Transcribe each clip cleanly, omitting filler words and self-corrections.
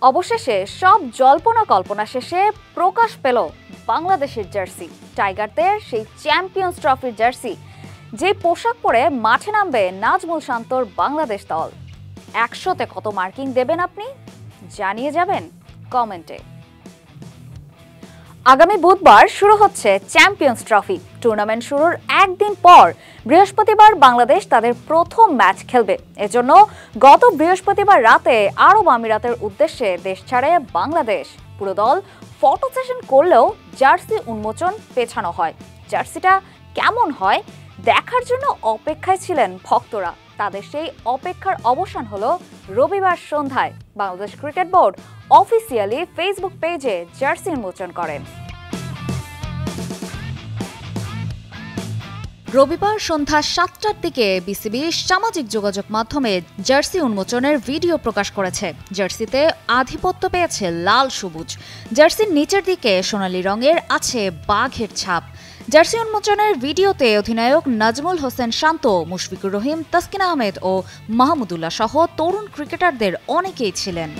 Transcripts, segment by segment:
অবশেষে সব জল্পনা কল্পনা শেষে প্রকাশ পেল বাংলাদেশের জার্সি। টাইগারদের সেই চ্যাম্পিয়ন্স ট্রফির জার্সি, যে পোশাক পরে মাঠে নামবে নাজমুল শান্তর বাংলাদেশ দল। 100-তে কত মার্কিং দেবেন আপনি? জানিয়ে যাবেন কমেন্টে। আগামী বুধবার শুরু হচ্ছে চ্যাম্পিয়ন্স ট্রফি। টুর্নামেন্ট শুরুর একদিন পর বৃহস্পতিবার বাংলাদেশ তাদের প্রথম ম্যাচ খেলবে। এজন্য গত বৃহস্পতিবার রাতে আরব আমিরাতের উদ্দেশ্যে দেশ ছাড়ে বাংলাদেশ। পুরো দল ফটো সেশন করলেও জার্সি উন্মোচন পেছানো হয়। জার্সিটা কেমন হয় দেখার জন্য অপেক্ষায় ছিলেন ভক্তরা। তাদের সেই অপেক্ষার অবসান হলো রবিবার সন্ধ্যায়। Bangladesh cricket board officially Facebook পেজে জার্সি উন্মোচন করেন। রবিবার সন্ধ্যা 7টার দিকে বিসিবি সামাজিক যোগাযোগ মাধ্যমে জার্সি উন্মোচনের ভিডিও প্রকাশ করেছে। জার্সিতে আধিপত্য পেয়েছে লাল সবুজ। জার্সির নিচের দিকে সোনালী রঙের আছে বাঘের ছাপ। জার্সি উন্মোচনের ভিডিওতে অধিনায়ক নাজমুল হোসেন শান্ত, মুশফিকুর রহিম, তাসকিন আহমেদ ও মাহমুদুল্লাহ সহ তরুণ ক্রিকেটারদের অনেকেই ছিলেন।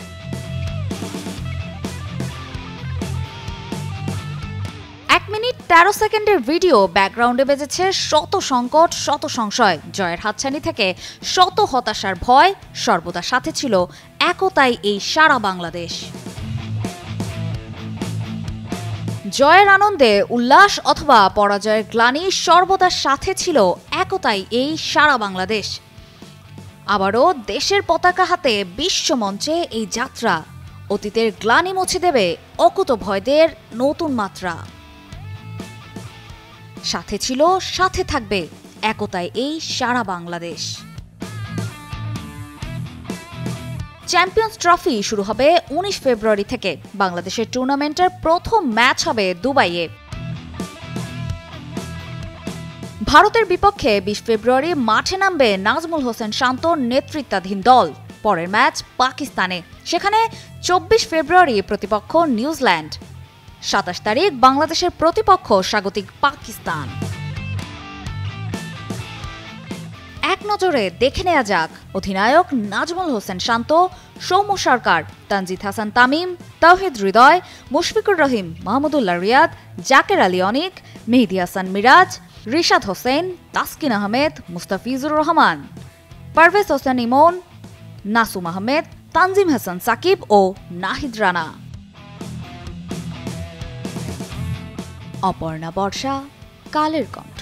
1 মিনিট 13 সেকেন্ডের ভিডিও ব্যাকগ্রাউন্ডে বেজেছে শত সংকট, শত সংশয়। জয়ের হাতছানি থেকে শত হতাশার ভয়, সর্বদা সাথে ছিল একতাই এই সারা বাংলাদেশ। জয়ের আনন্দে উল্লাস অথবা পরাজয়ের গ্লানি, সর্বদা সাথে ছিল একতাই এই সারা বাংলাদেশ। আবারও দেশের পতাকা হাতে বিশ্বমঞ্চে এই যাত্রা অতীতের গ্লানি মুছে দেবে অকুতভয়দের নতুন মাত্রা। সাথে ছিল, সাথে থাকবে একতাই এই সারা বাংলাদেশ। চ্যাম্পিয়ন্স ট্রফি শুরু হবে 19 ফেব্রুয়ারি থেকে। বাংলাদেশের টুর্নামেন্টের প্রথম ম্যাচ হবে দুবাইয়ে। ভারতের বিপক্ষে 20 ফেব্রুয়ারি মাঠে নামবে নাজমুল হোসেন শান্তর নেতৃত্বাধীন দল। পরের ম্যাচ পাকিস্তানে, সেখানে 24 ফেব্রুয়ারি প্রতিপক্ষ নিউজিল্যান্ড। 27 তারিখ বাংলাদেশের প্রতিপক্ষ স্বাগতিক পাকিস্তান। এক নজরে দেখে নেওয়া যাক অধিনায়ক নাজমুল হোসেন শান্ত, সৌম্য সরকার, তানজিদ হাসান তামিম, তাওহিদ হৃদয়, মুশফিকুর রহিম, মাহমুদুল্লাহ রিয়াদ, জাকের আলী অনিক, মেহেদী হাসান মিরাজ, রিশাদ হোসেন, তাসকিন আহমেদ, মুস্তাফিজুর রহমান, পারভেজ হোসেন ইমন, নাসুম আহমেদ, তানজিম হাসান সাকিব ও নাহিদ রানা। অপর্ণা বর্ষা, কালের কণ্ঠ।